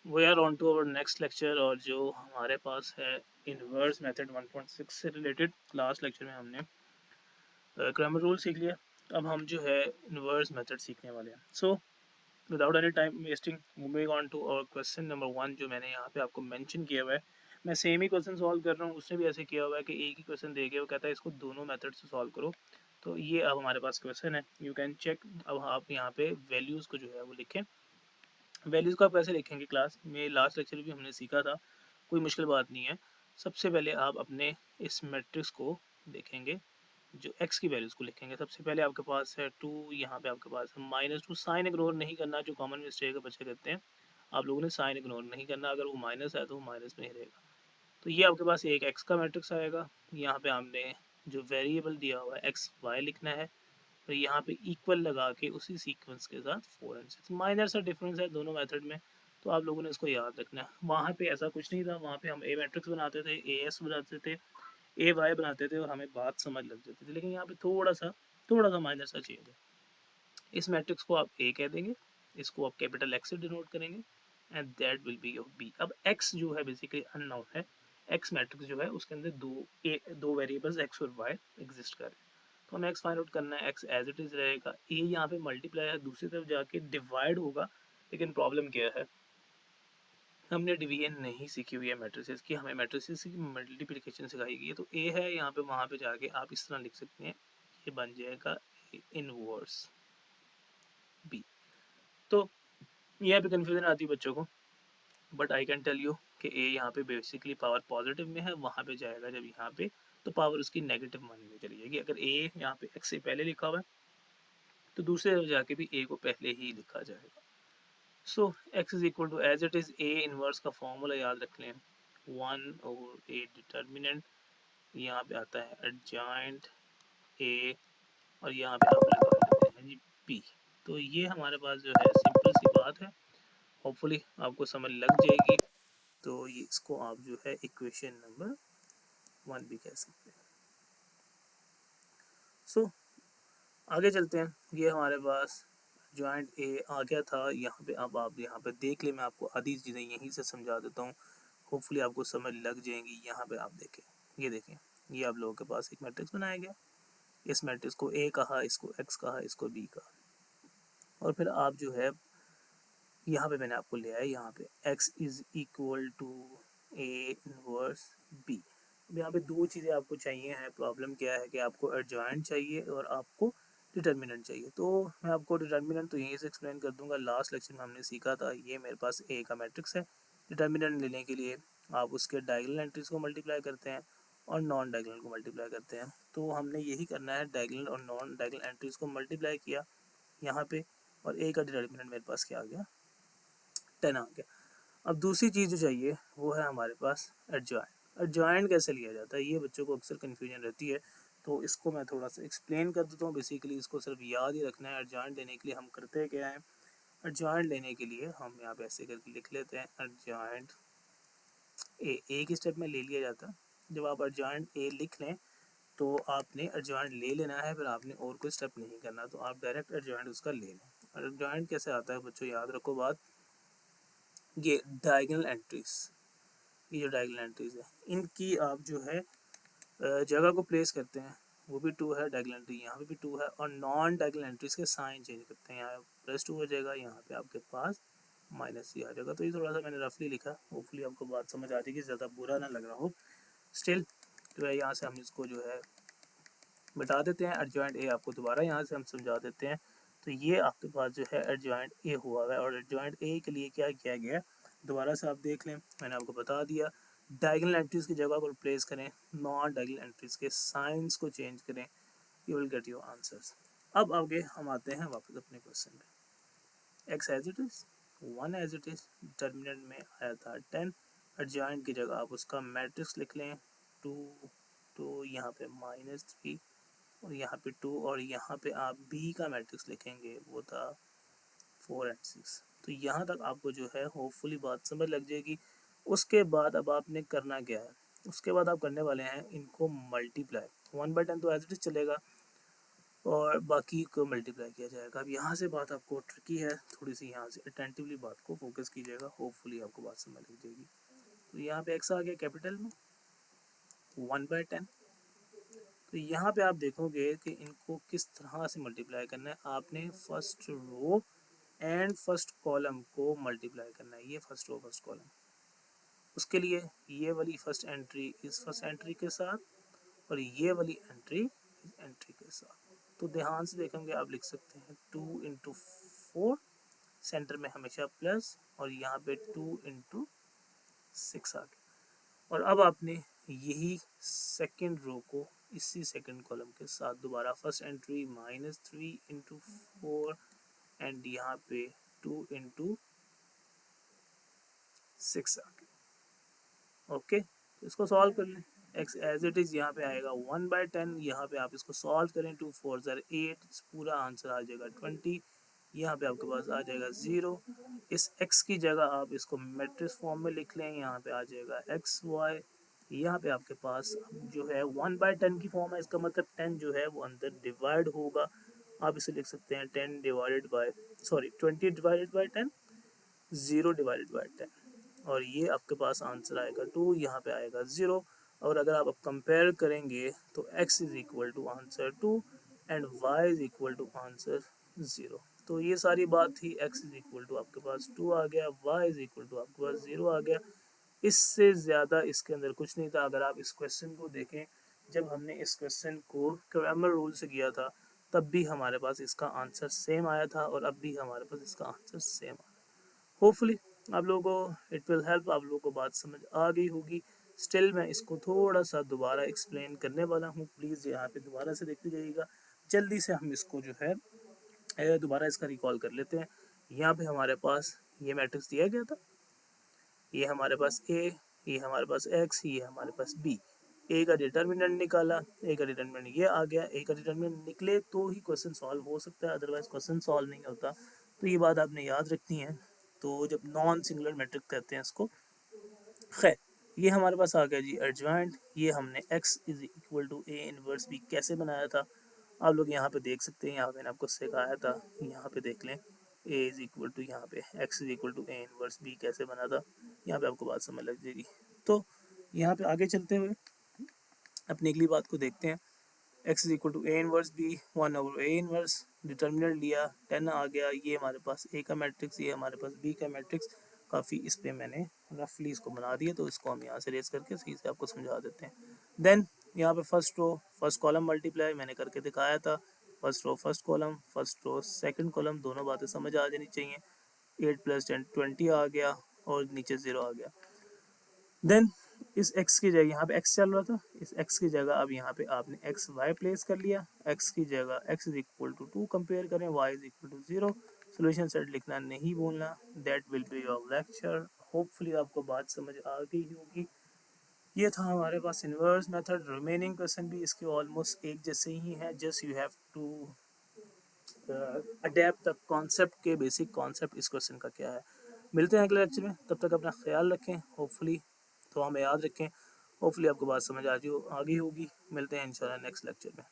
We are on to our next lecture, और जो हमारे पास है इनवर्स मेथड 1.6 से रिलेटेड। लास्ट लेक्चर में हमने ग्रामर रूल सीख लिया। अब हम जो है इनवर्स मेथड सीखने वाले हैं। So without any time wasting, moving on to और क्वेश्चन नंबर 1 जो मैंने यहाँ पे आपको मेंशन किया हुआ है। मैं सेम ही क्वेश्चन सॉल्व कर रहा हूँ, उसने भी ऐसे किया हुआ है कि एक ही क्वेश्चन दे के वो कहता है इसको दोनों मेथड से सॉल्व करो। तो ये अब हमारे पास क्वेश्चन है, यू कैन चेक। अब आप यहाँ पे वैल्यूज़ को जो है वो लिखें। वैल्यूज़ को आप कैसे लिखेंगे, क्लास में लास्ट लेक्चर भी हमने सीखा था, कोई मुश्किल बात नहीं है। सबसे पहले आप अपने इस मैट्रिक्स को देखेंगे, जो x की वैल्यूज़ को लिखेंगे। सबसे पहले आपके पास है 2, यहाँ पे आपके पास है -2। साइन इग्नोर नहीं करना, जो कॉमन मिस्टेक है बच्चे करते हैं। आप लोगों ने साइन इग्नोर नहीं करना, अगर वो माइनस है तो वो माइनस में ही रहेगा। तो ये आपके पास एक x का मैट्रिक्स आएगा। यहाँ पे हमने जो वेरिएबल दिया हुआ है एक्स वाई लिखना है, तो यहाँ पे इक्वल लगा के उसी सीक्वेंस के साथ 4 और 6 माइनर सा डिफरेंस है दोनों मेथड में। तो आप लोगों ने इसको याद रखना है। वहाँ पे ऐसा कुछ नहीं था, वहाँ पे हम ए मैट्रिक्स बनाते थे, ए एस बनाते थे, ए वाई बनाते थे, और हमें बात समझ लग जाती थी। लेकिन यहाँ पे थोड़ा सा माइनर सा चेंज है। इस मैट्रिक्स को आप ए कह देंगे, इसको आप कैपिटल एक्स से डिनोट करेंगे, and that will be your b. अब एक्स जो है बेसिकली अननोन है। एक्स मैट्रिक्स जो है उसके अंदर दो वेरिएबल्स एक्स और वाई एग्जिस्ट कर रहे हैं। तो हमें एक्स फाइंड आउट करना है। एक्स एज इट इज रहेगा, ए यहाँ पे मल्टीप्लाई है, दूसरी तरफ जाके डिवाइड होगा। लेकिन प्रॉब्लम क्या है, हमने डिवीजन नहीं सीखी हुई है मैट्रिसेस की, हमें मैट्रिसेस की मल्टीप्लिकेशन सिखाई गई है। तो ए है यहाँ पे, वहाँ पे जाके आप इस तरह लिख सकते हैं, ये बन जाएगा इनवर्स बी। तो यहाँ पे कन्फ्यूजन आती है बच्चों को, but I can tell you कि ए यहाँ पे बेसिकली पावर पॉजिटिव में है, वहाँ पे जाएगा जब यहाँ पे, तो पावर उसकी नेगेटिव मानी में चली जाएगी। अगर ए यहाँ पे एक्स से पहले लिखा हुआ है, तो दूसरे तरफ जाके भी ए को पहले ही लिखा जाएगा। So x is equal to, as it is a inverse का फॉर्मूला याद रख लें, 1/a डिटर्मिनेंट, यहाँ पे आता है एडजॉइंट ए, और यहाँ पे आप लगा लेते हैं जी पी। तो ये हमारे पास जो है सिंपल सी बात है, होपफुली आपको समझ लग जाएगी। तो ये इसको आप जो है इक्वेशन नंबर 1 भी कह सकते हैं। सो आगे चलते हैं। ये हमारे पास जॉइंट ए आ गया था यहाँ पे। अब आप यहाँ पे देख ले, मैं आपको आधी चीज़ें यहीं से समझा देता हूँ, होपफुली आपको समझ लग जाएंगी। यहाँ पे आप देखें, ये देखें, ये आप लोगों के पास एक मैट्रिक्स बनाया गया। इस मैट्रिक्स को ए कहा, इसको एक्स कहा, इसको बी कहा, और फिर आप जो है यहाँ पे मैंने आपको लिया है, यहाँ पे x is equal to a inverse b. यहाँ पे दो चीज़ें आपको चाहिए हैं। प्रॉब्लम क्या है कि आपको एडजॉइंट चाहिए और आपको डिटर्मिनेंट चाहिए। तो मैं आपको डिटर्मिनेंट तो यहीं से एक्सप्लेन कर दूंगा। लास्ट लेक्चर में हमने सीखा था, ये मेरे पास ए का मैट्रिक्स है। डिटर्मिनेंट लेने के लिए आप उसके डायगोनल एंट्रीज को मल्टीप्लाई करते हैं और नॉन डायगोनल को मल्टीप्लाई करते हैं। तो हमने यही करना है, डायगोनल और नॉन डायगोनल एंट्रीज को मल्टीप्लाई किया यहाँ पे, और ए का डिटर्मिनेंट मेरे पास क्या आ गया, 10 आ गया। अब दूसरी चीज़ जो चाहिए वो है हमारे पास एडजॉइंट। एडजॉइंट कैसे लिया जाता है, ये बच्चों को अक्सर कन्फ्यूजन रहती है। तो इसको मैं थोड़ा सा एक्सप्लेन कर देता हूँ। बेसिकली इसको सिर्फ याद ही रखना है। एडजॉइंट लेने के लिए हम करते क्या है, एडजॉइंट लेने के लिए हम यहाँ पे ऐसे करके लिख लेते हैं, एडजॉइंट ए एक स्टेप में ले लिया जाता है। जब आप एडजॉइंट ए लिख लें तो आपने एडजॉइंट ले लेना है, फिर आपने और कोई स्टेप नहीं करना। तो आप डायरेक्ट एडजॉइंट उसका ले लें। एडजॉइंट कैसे आता है बच्चों, याद रखो बात, ये डायगोनल एंट्रीज, ये जो डायगोनल एंट्रीज है इनकी आप जो है जगह को प्लेस करते हैं। वो भी 2 है, डायगोनल एंट्री यहाँ पे भी 2 है, और नॉन डायगोनल एंट्रीज के साइन चेंज करते हैं। यहाँ +2 हो जाएगा, यहाँ पे आपके पास -3 आ जाएगा। तो ये थोड़ा सा मैंने रफली लिखा, होपफुली आपको बात समझ आ जाएगी, ज़्यादा बुरा ना लग रहा हो। स्टिल जो है यहाँ से हम इसको जो है बता देते हैं। एडजॉइंट ए आपको दोबारा यहाँ से हम समझा देते हैं। तो ये आपके पास जो है एडजॉइंट ए हुआ है, और एडजॉइंट ए के लिए क्या किया गया, दोबारा से आप देख लें, मैंने आपको बता दिया। डायगोनल एंट्रीज की जगह पर प्लेस करें, नॉन डायगोनल एंट्रीज के साइंस को चेंज करें, you will get your answers. अब आगे हम आते हैं वापस अपने क्वेश्चन में। X as it is, 1 as it is, determinant में आया था 10। एडजॉइंट की जगह आप उसका मैट्रिक्स लिख लें, 2 2, यहाँ पे -3, और यहाँ पे 2, और यहाँ पे आप बी का मैट्रिक्स लिखेंगे, वो था 4 और 6। तो यहाँ तक आपको जो है होपफुली बात समझ लग जाएगी। उसके बाद अब आपने करना क्या है, उसके बाद आप करने वाले हैं इनको मल्टीप्लाई। 1/10 तो एज इट इज चलेगा, और बाकी को मल्टीप्लाई किया जाएगा। अब यहाँ से बात आपको ट्रिकी है थोड़ी सी, यहाँ से अटेंटिवली बात को फोकस कीजिएगा, होपफुली आपको बात समझ लग जाएगी। तो यहाँ पे x आ गया कैपिटल में 1/10। तो यहाँ पे आप देखोगे कि इनको किस तरह से मल्टीप्लाई करना है। आपने first row and first column को मल्टीप्लाई करना है, ये फर्स्ट रो फर्स्ट कॉलम। उसके लिए ये वाली फर्स्ट एंट्री इस फर्स्ट एंट्री के साथ और ये वाली एंट्री इस एंट्री के साथ। तो ध्यान से देखेंगे आप लिख सकते हैं 2 इंटू 4, सेंटर में हमेशा प्लस, और यहाँ पे 2 इंटू 6 आ गया। और अब आपने यही सेकेंड रो को इसी सेकेंड कॉलम के साथ दोबारा फर्स्ट एंट्री -3 इंटू 4 एंड यहाँ पे 2 इंटू 6 आ गया। ओके, तो इसको सॉल्व कर लें। x एज इट इज यहाँ पे आएगा 1/10। यहाँ पे आप इसको सॉल्व करें, 2 4 8, पूरा आंसर आ जाएगा 20। यहाँ पे आपके पास आ जाएगा 0। इस x की जगह आप इसको मैट्रिक्स फॉर्म में लिख लें, यहाँ पे आ जाएगा xy। यहाँ पे आपके पास जो है 1/10 की फॉर्म है, इसका मतलब 10 जो है वो अंदर डिवाइड होगा। आप इसे लिख सकते हैं 10 divided by 20 divided by 10, 0 divided by 10, और ये आपके पास आंसर आएगा 2, यहाँ पे आएगा 0। और अगर आप कंपेयर करेंगे तो x is equal to answer 2 and y is equal to answer 0। तो ये सारी बात थी, x इज इक्वल टू आपके पास 2 आ गया, y इज इक्वल टू आपके पास 0 आ गया। इससे ज़्यादा इसके अंदर कुछ नहीं था। अगर आप इस क्वेश्चन को देखें, जब हमने इस क्वेश्चन को क्रैमर रूल से किया था तब भी हमारे पास इसका आंसर सेम आया था, और अब भी हमारे पास इसका आंसर सेम आ रहा है। होपफुली आप लोगों को इट विल हेल्प, आप लोगों को बात समझ आ गई होगी। स्टिल मैं इसको थोड़ा सा दोबारा एक्सप्लेन करने वाला हूँ, प्लीज़ यहाँ पे दोबारा से देखते जाइएगा। जल्दी से हम इसको जो है दोबारा इसका रिकॉल कर लेते हैं। यहाँ पे हमारे पास ये मैट्रिक्स दिया गया था, ये हमारे पास a, ये हमारे पास x, ये हमारे पास b। a का डिटर्मिनेंट निकाला, a का डिटर्मिनेंट ये आ गया। a का डिटर्मिनेंट निकले तो ही क्वेश्चन सॉल्व हो सकता है, अदरवाइज क्वेश्चन सॉल्व नहीं होता। तो ये बात आपने याद रखनी है। तो जब नॉन सिंगुलर मैट्रिक्स कहते हैं इसको। खैर, ये हमारे पास आ गया जी एडजॉइंट। ये हमने x is equal to a inverse b कैसे बनाया था, आप लोग यहाँ पे देख सकते हैं। यहाँ मैंने आपको सिखाया था, यहाँ पे देख लें। a इज इक्वल टू यहाँ पे x is equal to a inverse b कैसे बना था, यहाँ पे आपको बात समझ लग जाएगी। तो यहाँ पे आगे चलते हुए अपनी अगली बात को देखते हैं। x is equal to a inverse b 1/a inverse, determinant लिया 10 आ गया। ये हमारे पास a का मैट्रिक्स, ये हमारे पास b का मैट्रिक्स। काफ़ी इस पे मैंने रफली इसको बना दिया, तो इसको हम यहाँ से रेस करके सही से आपको समझा देते हैं। देन यहाँ पे first row first column multiply मैंने करके दिखाया था। First row first row second column, दोनों बातें समझ आ जानी चाहिए। 8 + 10 20 आ गया, और नीचे 0 आ गया। देन इस x की जगह, यहाँ पे x चल रहा था, इस x की जगह अब यहाँ पे आपने एक्स वाई प्लेस कर लिया। x की जगह x is equal to 2 compare करें, y is equal to 0। Solution set लिखना नहीं भूलना। That will be your lecture. Hopefully आपको बात समझ आ गई होगी। ये था हमारे पास इन्वर्स मेथड। रिमेनिंग क्वेश्चन भी इसके ऑलमोस्ट एक जैसे ही हैं, just you have to adept the concept के बेसिक कॉन्सेप्ट इस क्वेश्चन का क्या है। मिलते हैं अगले लेक्चर में, तब तक अपना ख्याल रखें। होपफुली तो हमें याद रखें। होपफुली आपको बात समझ आ गई होगी। मिलते हैं इंशाल्लाह नेक्स्ट लेक्चर में।